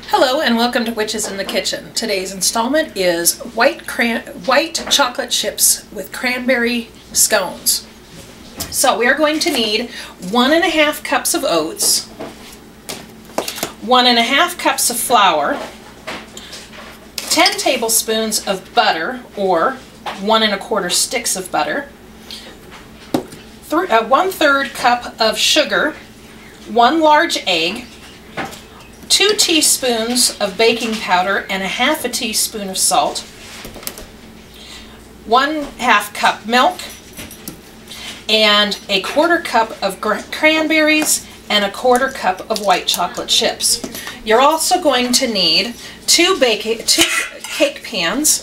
Hello and welcome to Witches in the Kitchen. Today's installment is white chocolate chips with cranberry scones. So we are going to need 1½ cups of oats, 1½ cups of flour, 10 tablespoons of butter or 1¼ sticks of butter, 1/3 cup of sugar, 1 large egg, 2 teaspoons of baking powder and 1/2 teaspoon of salt, 1/2 cup milk, and 1/4 cup of cranberries and 1/4 cup of white chocolate chips. You're also going to need 2 cake pans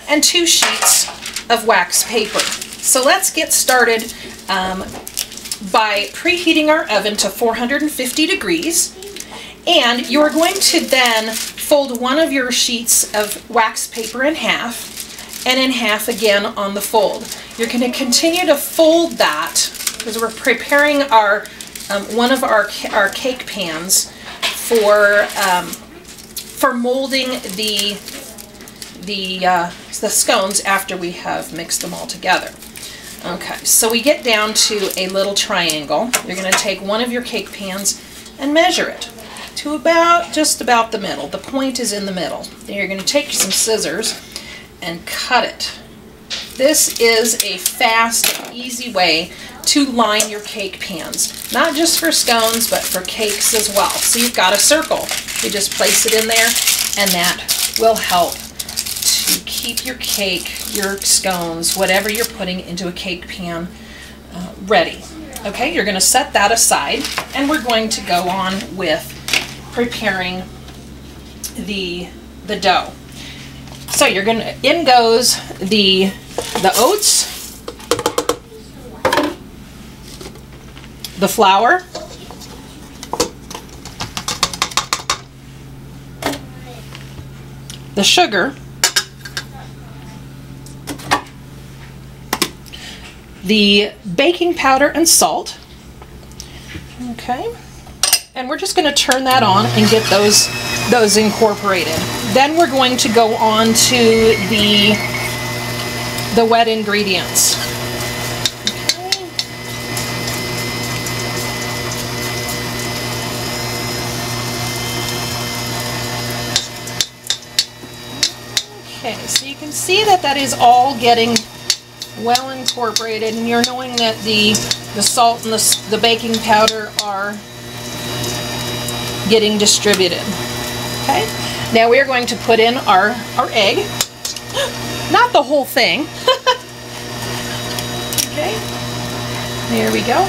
and 2 sheets of wax paper. So let's get started by preheating our oven to 450 degrees. And you're going to then fold one of your sheets of wax paper in half and in half again on the fold. You're going to continue to fold that because we're preparing our one of our cake pans for molding the scones after we have mixed them all together. Okay, so we get down to a little triangle. You're going to take one of your cake pans and measure it to just about the middle. The point is in the middle. Then you're going to take some scissors and cut it. This is a fast and easy way to line your cake pans. Not just for scones, but for cakes as well. So you've got a circle. You just place it in there, and that will help to keep your cake, your scones, whatever you're putting into a cake pan ready. Okay, you're going to set that aside, and we're going to go on with preparing the dough. So you're going to, in goes the oats, the flour, the sugar, the baking powder and salt. Okay. And we're just going to turn that on and get those incorporated. Then we're going to go on to the wet ingredients. Okay, so you can see that is all getting well incorporated, and you're knowing that the salt and the baking powder are getting distributed. Okay, now we are going to put in our egg, not the whole thing. Okay, there we go.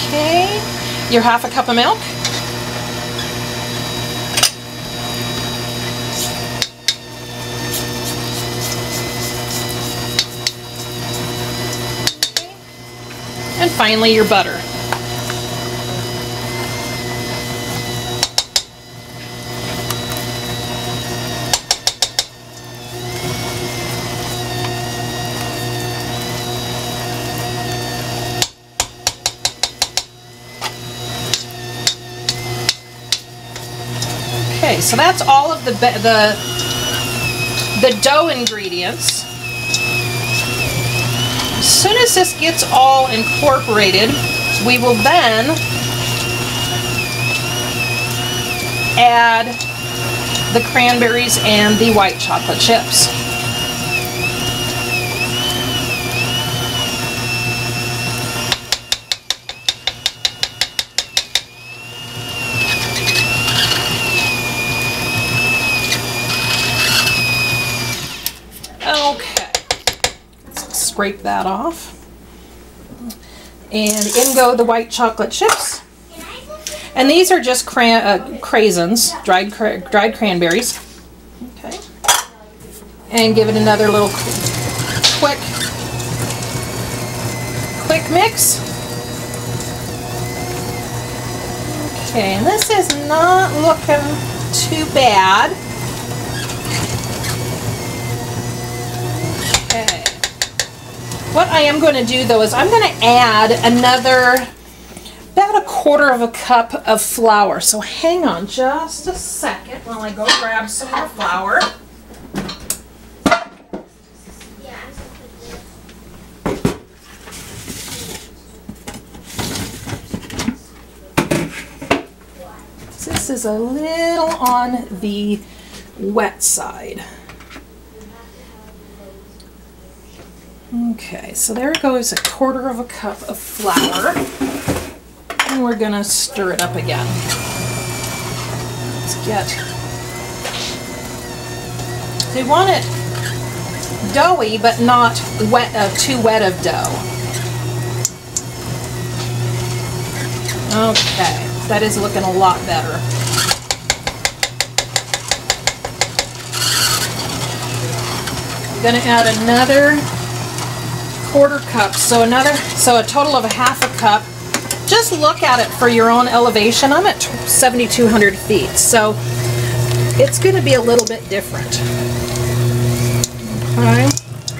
Okay, your 1/2 cup of milk, and finally your butter. Okay, so that's all of the dough ingredients. As soon as this gets all incorporated, we will then add the cranberries and the white chocolate chips. Okay. Scrape that off, and in go the white chocolate chips, and these are just craisins, dried cranberries. Okay, and give it another little quick mix. Okay, and this is not looking too bad. Okay. What I am going to do though is I'm going to add another about 1/4 cup of flour. So hang on just a second while I go grab some more flour. This is a little on the wet side. Okay, so there goes 1/4 cup of flour, and we're gonna stir it up again. Let's get, we want it doughy, but not wet, too wet of dough. Okay, that is looking a lot better. I'm gonna add another 1/4 cup, so a total of 1/2 cup. Just look at it for your own elevation. I'm at 7,200 feet, so it's going to be a little bit different. Okay,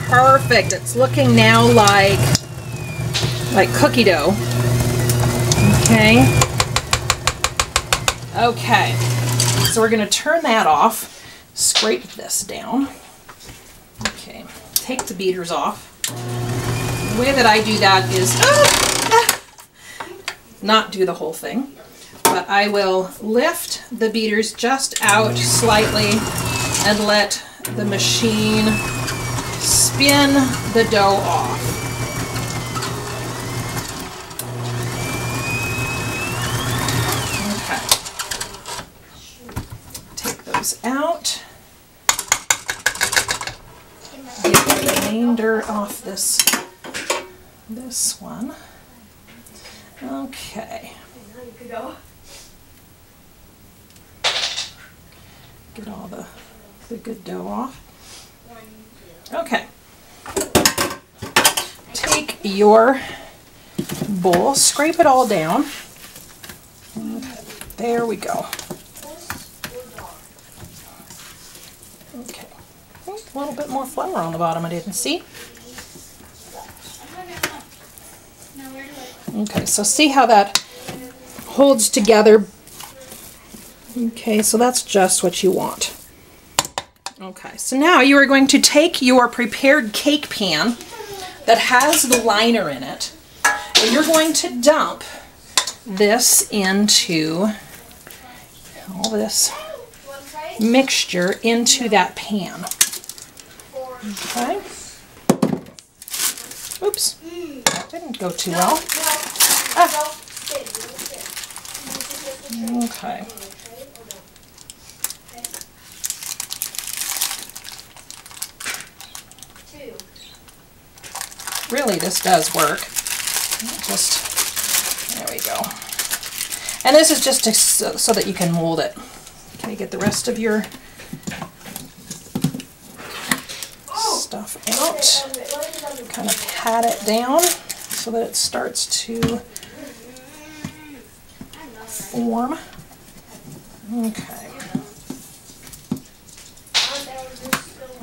perfect. It's looking now like cookie dough. Okay. Okay. So we're going to turn that off. Scrape this down. Okay. Take the beaters off. The way that I do that is not do the whole thing, but I will lift the beaters just out slightly and let the machine spin the dough off. Okay. Take those out. Get the remainder off this one. Okay. Get all the good dough off. Okay. Take your bowl, scrape it all down. Okay. There we go. Okay. A little bit more flour on the bottom I didn't see. Okay, so see how that holds together. Okay, so that's just what you want. Okay, so now you are going to take your prepared cake pan that has the liner in it, and you're going to dump this into all this mixture into that pan. Okay. Oops, that didn't go too well. Ah. Okay. Really, this does work. Just, there we go. And this is just so that you can mold it. Okay, get the rest of your stuff out. Kind of pat it down so that it starts to form. Okay.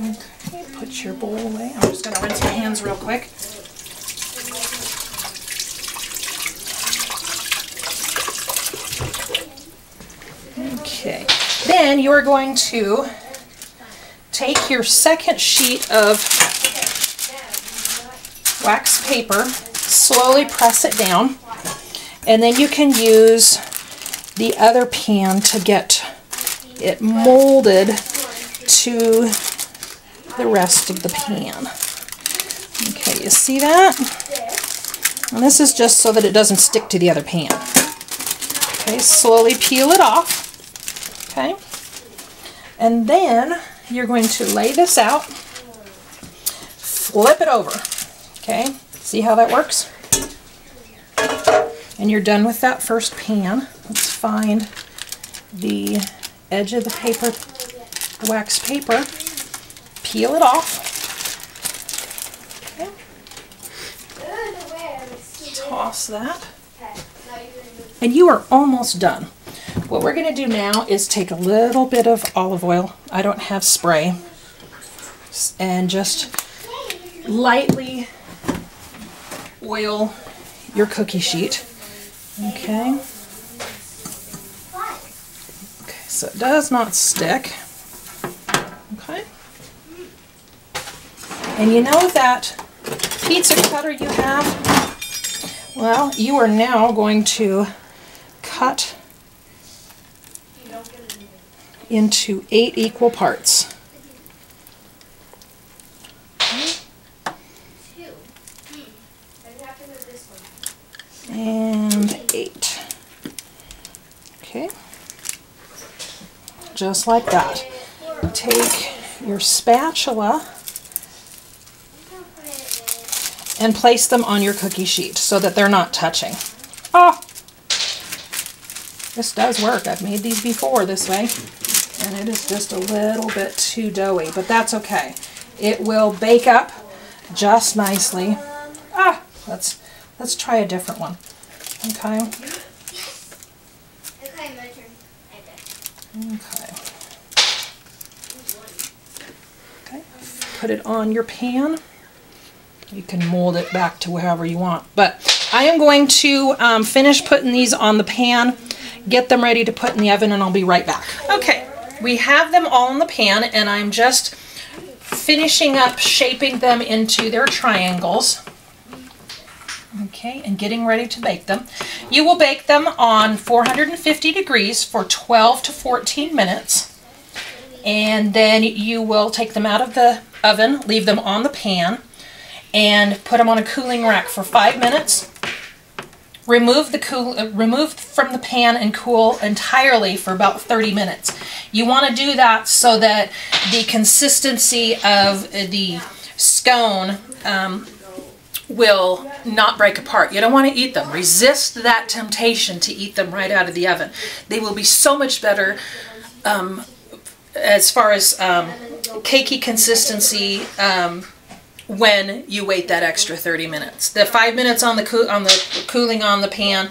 Okay, put your bowl away. I'm just going to rinse my hands real quick. Okay, then you're going to take your second sheet of wax paper, slowly press it down, and then you can use the other pan to get it molded to the rest of the pan. Okay, you see that? And this is just so that it doesn't stick to the other pan. Okay, slowly peel it off. Okay, and then you're going to lay this out, flip it over. Okay, see how that works? And you're done with that first pan. Let's find the edge of the paper, the wax paper, peel it off. Okay. Toss that. And you are almost done. What we're going to do now is take a little bit of olive oil. I don't have spray. And just lightly oil your cookie sheet. Okay. Okay, so it does not stick. Okay. And you know that pizza cutter you have? Well, you are now going to cut into 8 equal parts. And 8. Okay. Just like that. Take your spatula and place them on your cookie sheet so that they're not touching. Oh! This does work. I've made these before this way, and it is just a little bit too doughy, but that's okay. It will bake up just nicely. Ah! Let's try a different one. Okay. Okay, my turn. Okay. Okay. Put it on your pan. You can mold it back to wherever you want. But I am going to finish putting these on the pan, get them ready to put in the oven, and I'll be right back. Okay, we have them all in the pan, and I'm just finishing up shaping them into their triangles. Okay, and getting ready to bake them. You will bake them on 450 degrees for 12 to 14 minutes. And then you will take them out of the oven, leave them on the pan, and put them on a cooling rack for 5 minutes. Remove from the pan and cool entirely for about 30 minutes. You want to do that so that the consistency of the scone will not break apart. You don't want to eat them. Resist that temptation to eat them right out of the oven. They will be so much better as far as cakey consistency when you wait that extra 30 minutes. The 5 minutes on the cooling on the pan,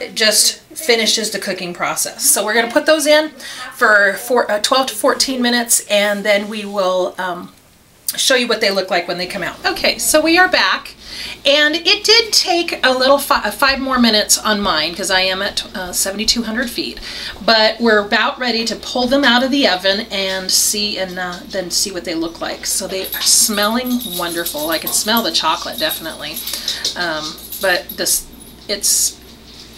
it just finishes the cooking process. So we're going to put those in for 12 to 14 minutes, and then we will show you what they look like when they come out. Okay, so we are back, and it did take a little 5 more minutes on mine because I am at 7,200 feet, but we're about ready to pull them out of the oven and see, and then see what they look like. So they are smelling wonderful. I can smell the chocolate definitely, but it's,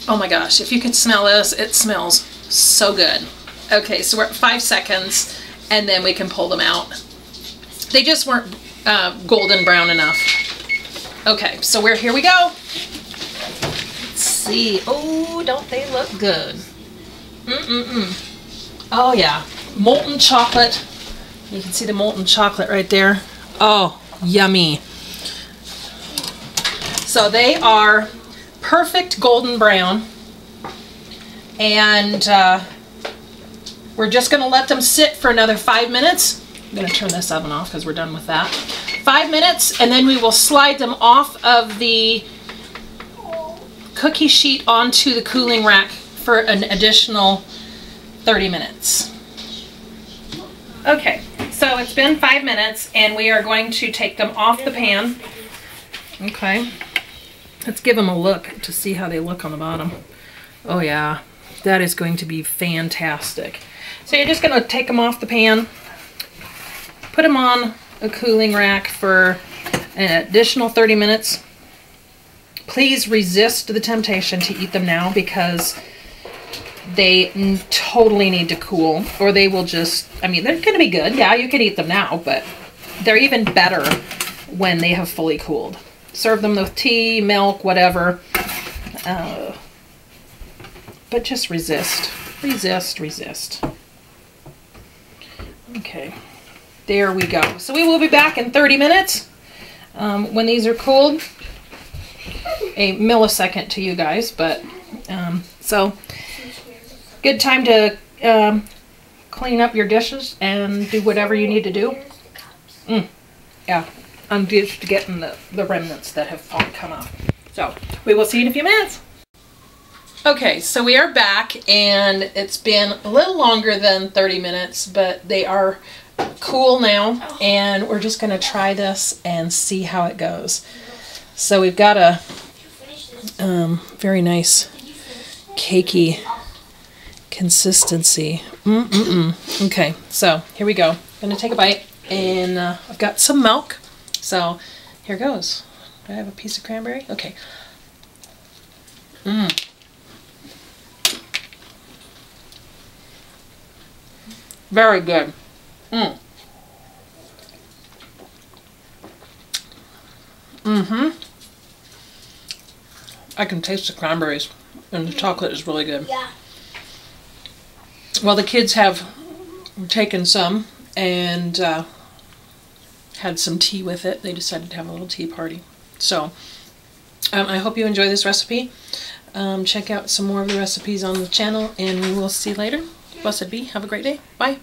oh my gosh, if you could smell this, it smells so good. Okay, so we're at 5 seconds, and then we can pull them out. They just weren't golden brown enough. Okay, so here we go. Let's see. Oh, don't they look good? Oh yeah, molten chocolate. You can see the molten chocolate right there. Oh, yummy. So they are perfect golden brown, and we're just going to let them sit for another 5 minutes. I'm going to turn this oven off because we're done with that. 5 minutes, and then we will slide them off of the cookie sheet onto the cooling rack for an additional 30 minutes. Okay, so it's been 5 minutes, and we are going to take them off the pan. Okay, let's give them a look to see how they look on the bottom. Oh yeah, that is going to be fantastic. So you're just going to take them off the pan, put them on a cooling rack for an additional 30 minutes. Please resist the temptation to eat them now because they totally need to cool, or they will just, I mean, they're going to be good. Yeah, you can eat them now, but they're even better when they have fully cooled. Serve them with tea, milk, whatever. But just resist. Resist, resist. Okay. There we go. So we will be back in 30 minutes when these are cooled. A millisecond to you guys, but so good time to clean up your dishes and do whatever you need to do. Yeah, I'm just getting the remnants that have come up. So we will see you in a few minutes. Okay, so we are back, and it's been a little longer than 30 minutes, but they are cool now, and we're just going to try this and see how it goes. So we've got a very nice cakey consistency. Okay, so here we go. I'm going to take a bite, and I've got some milk. So here goes. Do I have a piece of cranberry? Okay. Very good. I can taste the cranberries, and the chocolate is really good. Yeah. Well, the kids have taken some and had some tea with it. They decided to have a little tea party. So I hope you enjoy this recipe. Check out some more of the recipes on the channel, and we will see you later. Blessed be. Have a great day. Bye.